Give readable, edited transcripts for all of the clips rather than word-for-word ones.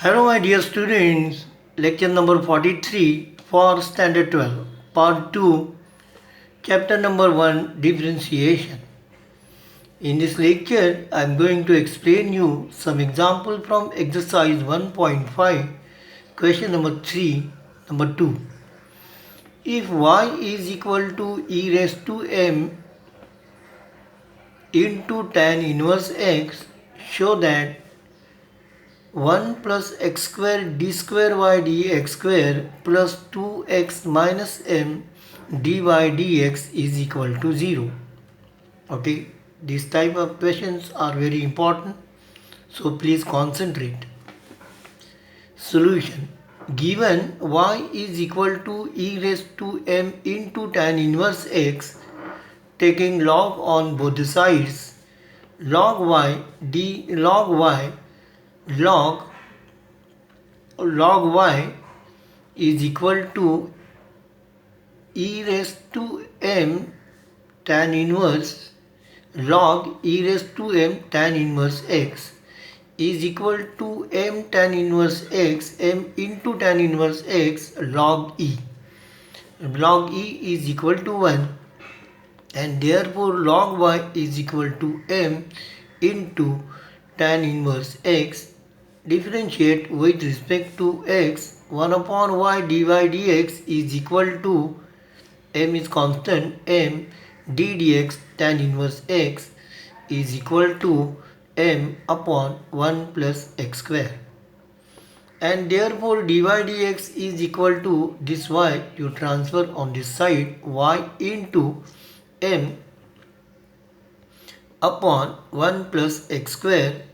Hello, my dear students. Lecture number 43 for Standard 12, Part 2, Chapter number 1, Differentiation. In this lecture, I am going to explain you some example from exercise 1.5, question number 3, number 2. If y is equal to e raised to m into tan inverse x, show that 1 plus x square d square y dx square plus 2x minus m dy dx is equal to 0. Okay, these type of questions are very important, so please concentrate. Solution: given y is equal to e raised to m into tan inverse x, taking log on both sides, log y d log y is equal to e raised to m tan inverse log e raised to m tan inverse x is equal to m tan inverse x m into tan inverse x log e. Log e is equal to 1 and therefore log y is equal to m into tan inverse x. Differentiate with respect to x, 1 upon y dy dx is equal to m is constant, m d dx tan inverse x is equal to m upon 1 plus x square. And therefore dy dx is equal to this y, you transfer on this side y into m upon 1 plus x square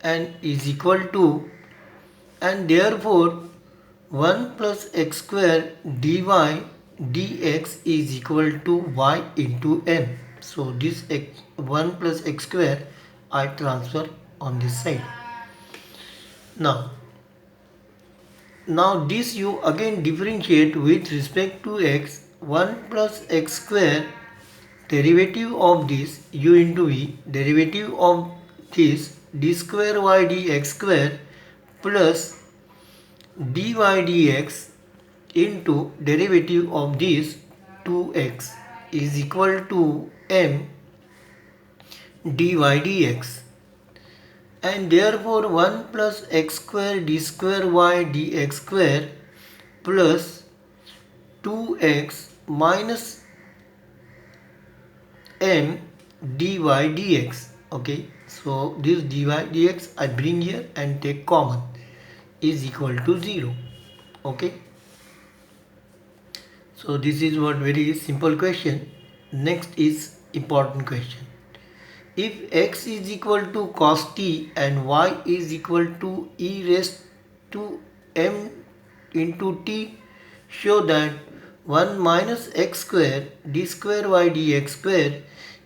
and is equal to, and therefore 1 plus x square dy dx is equal to y into m. So this 1 plus x square I transfer on this side. Now this you again differentiate with respect to x. 1 plus x square derivative of this u into v, derivative of this d square y dx square plus dy dx into derivative of this 2x is equal to m dy dx, and therefore 1 plus x square d square y dx square plus 2x minus m dy dx. Okay, so this dy dx I bring here and take common is equal to 0. Okay, so this is what very simple question. Next is important question. If x is equal to cos t and y is equal to e raised to m into t, show that 1 minus x square d square y dx square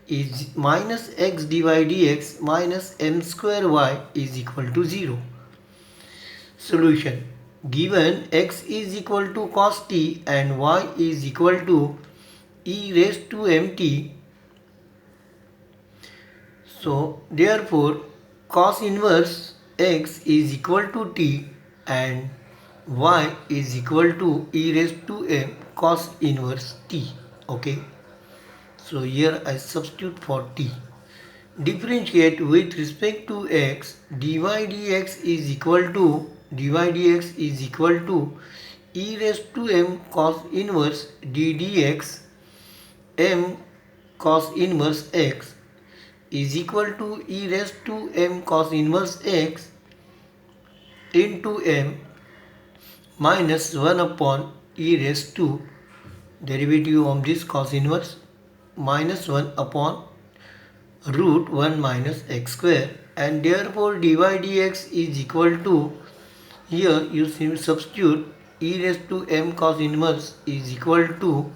is minus x dy dx minus m square y is equal to 0. Solution: given x is equal to cos t and y is equal to e raised to mt, so therefore cos inverse x is equal to t and y is equal to e raised to m cos inverse t. Okay, so here I substitute for t. Differentiate with respect to x, dy dx is equal to e raised to m cos inverse d dx m cos inverse x is equal to e raised to m cos inverse x into m minus 1 upon e raised to derivative of this cos inverse minus 1 upon root 1 minus x square, and therefore dy dx is equal to, here you substitute e raised to m cos inverse is equal to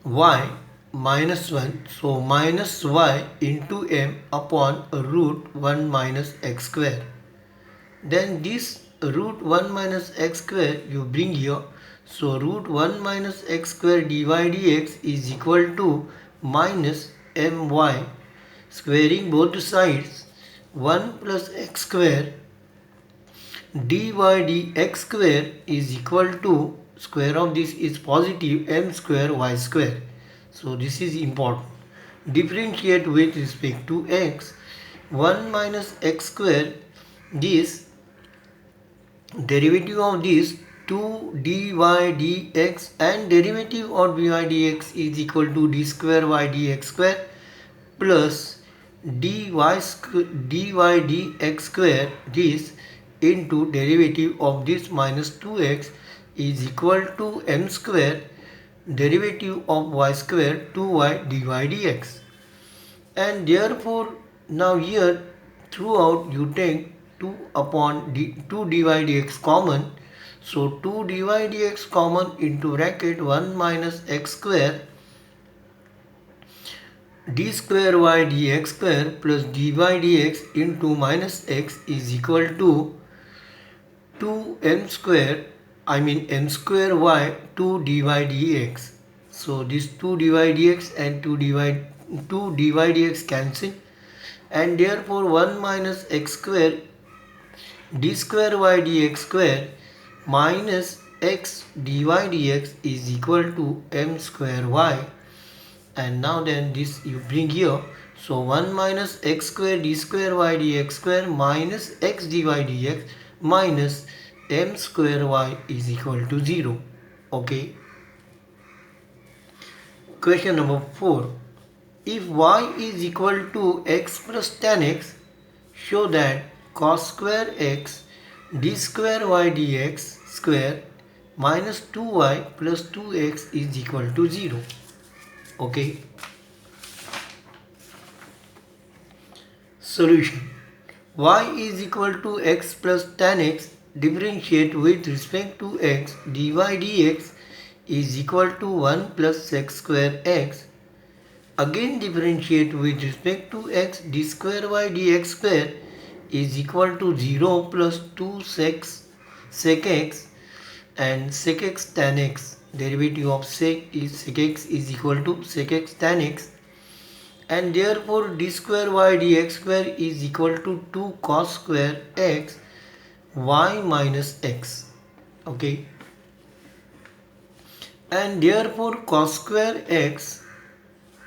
y minus 1, so minus y into m upon root 1 minus x square. Then this root 1 minus x square you bring here, so root 1 minus x square dy dx is equal to minus my, squaring both sides 1 plus x square dy dx square is equal to square of this is positive m square y square. So this is important. Differentiate with respect to x. 1 minus x square, this derivative of this 2 dy dx and derivative of dy dx is equal to d square y dx square plus dy dx square, this into derivative of this minus 2x is equal to m square derivative of y square 2y dy dx. And therefore now here throughout you take 2 upon 2 dy dx common. So 2 dy dx common into bracket 1 minus x square d square y dx square plus dy dx into minus x is equal to 2m square, m square y 2 dy dx. So this 2 dy dx and 2 dy dx cancel, and therefore 1 minus x square d square y dx square minus x dy dx is equal to m square y. And now then this you bring here. So 1 minus x square d square y dx square minus x dy dx minus m square y is equal to 0. Okay. Question number 4. If y is equal to x plus tan x, show that cos square x d square y dx square minus 2y plus 2x is equal to 0. Okay. Solution. Y is equal to x plus tan x, differentiate with respect to x, dy dx is equal to 1 plus x square x. Again differentiate with respect to x, d square y dx square is equal to 0 plus 2 sec x and sec x tan x. Derivative of sec x is equal to sec x tan x, and therefore d square y dx square is equal to 2 cos square x y minus x. Okay, and therefore cos square x,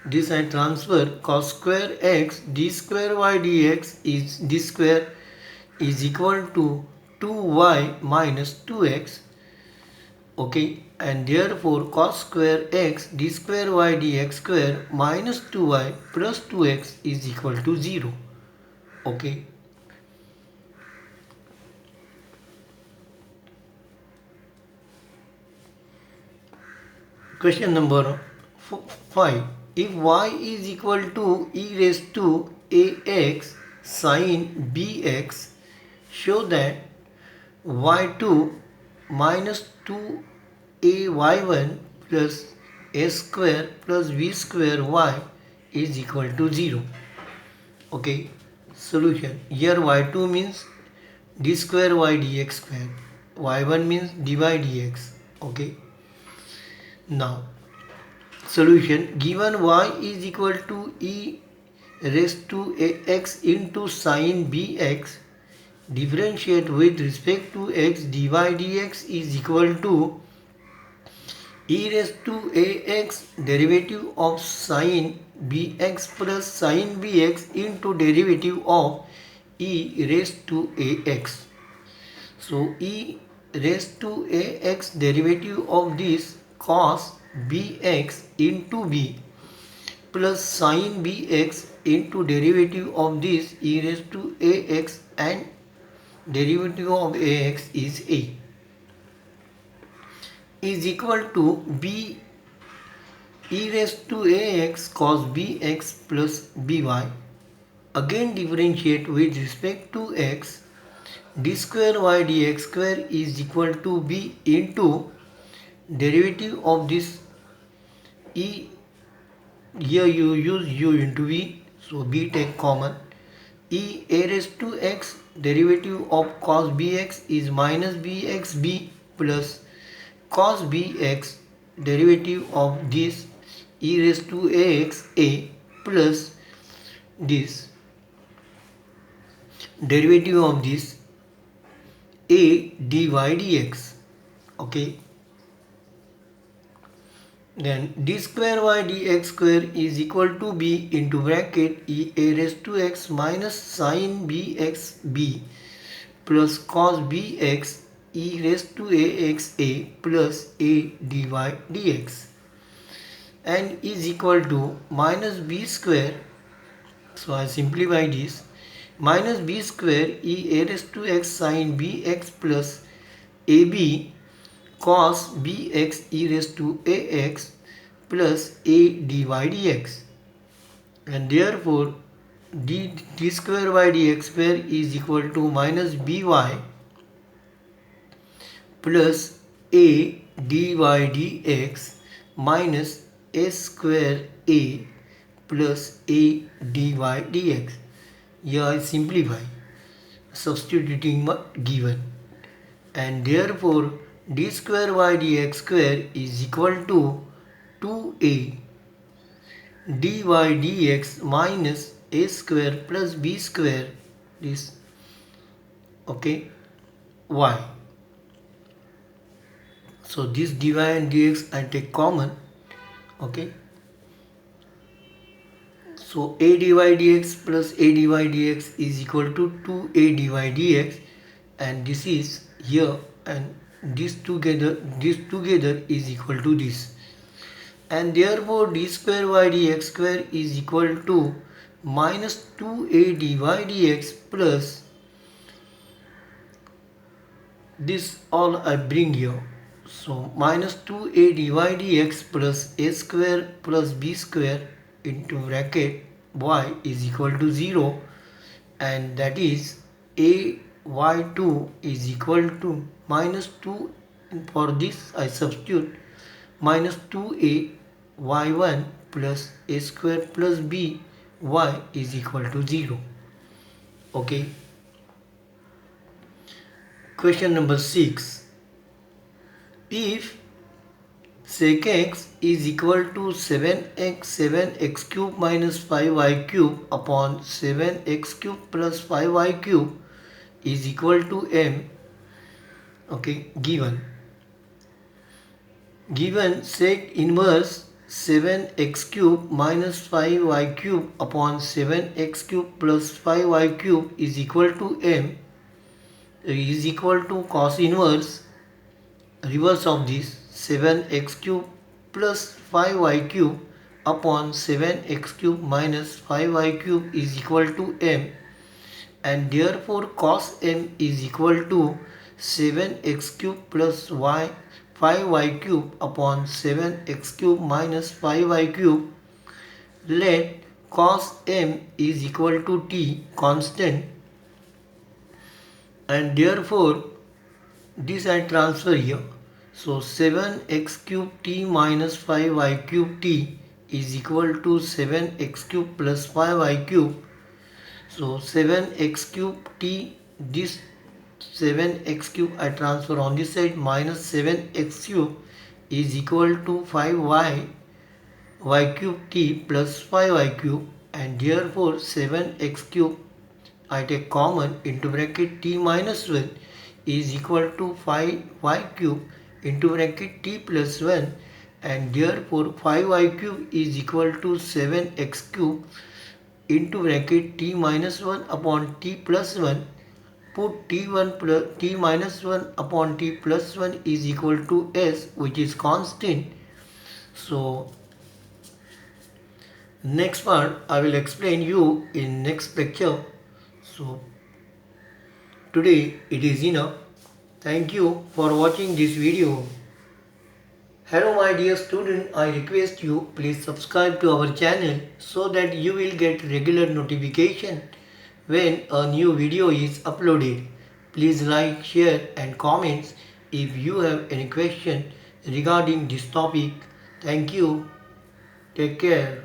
this I transfer, cos square x d square y dx is d square is equal to 2y minus 2x. Okay, and therefore cos square x d square y dx square minus 2y plus 2x is equal to 0. Okay. Question number 5. If y is equal to e raised to ax sin bx, show that y2 minus 2ay1 plus a square plus v square y is equal to 0. Okay. Solution. Here y2 means d square y dx square, y1 means dy dx. Okay. Now solution. Given y is equal to e raised to ax into sin bx, differentiate with respect to x, dy dx is equal to e raised to ax derivative of sin bx plus sin bx into derivative of e raised to ax. So e raised to ax derivative of this cos bx into b plus sin bx into derivative of this e raised to ax, and derivative of ax is a, is equal to b e raised to ax cos bx plus by. Again differentiate with respect to x, d square y dx square is equal to b into derivative of this e, here you use u into v, so b take common, e a raised to x derivative of cos bx is minus bxb plus cos bx derivative of this e raised to ax a plus this derivative of this a dy dx. Okay. Then d square y dx square is equal to b into bracket e a raised to x minus sin bx b plus cos bx e raised to ax a plus a dy dx, and is equal to minus b square. So I simplify this. Minus b square e a raised to x sin bx plus ab cos bx e raised to ax plus a dy dx, and therefore d square by dx square is equal to minus by plus a dy dx minus s square a plus a dy dx. Here I simplify, substituting given, and therefore d square y dx square is equal to 2a dy dx minus a square plus b square, this, okay, y. So this dy and dx I take common, okay. So a dy dx plus a dy dx is equal to 2a dy dx, and this is here, and this together is equal to this, and therefore d square y dx square is equal to minus 2a dy dx plus this all I bring here. So minus 2a dy dx plus a square plus b square into bracket y is equal to 0, and that is a y2 is equal to minus 2, and for this I substitute minus 2a y1 plus a square plus b y is equal to 0. Okay. Question number 6. If sec x is equal to 7x cube minus 5y cube upon 7x cube plus 5y cube is equal to m, okay, given sec inverse 7x cube minus 5y cube upon 7x cube plus 5y cube is equal to m is equal to cos inverse reverse of this 7x cube plus 5y cube upon 7x cube minus 5y cube is equal to m, and therefore cos m is equal to 7x cube plus 5y cube upon 7x cube minus 5y cube. Let cos m is equal to t constant, and therefore this I transfer here. So 7x cube t minus 5y cube t is equal to 7x cube plus 5y cube. So 7x cube t, this 7x cube I transfer on this side, minus 7x cube is equal to 5y cube t plus 5y cube, and therefore 7x cube I take common into bracket t minus 1 is equal to 5y cube into bracket t plus 1, and therefore 5y cube is equal to 7x cube into bracket t minus 1 upon t plus 1. Put t1 plus t minus 1 upon t plus 1 is equal to s, which is constant. So next part I will explain you in next lecture. So today it is enough. Thank you for watching this video. Hello my dear student, I request you please subscribe to our channel so that you will get regular notification when a new video is uploaded. Please like, share and comments if you have any question regarding this topic. Thank you. Take care.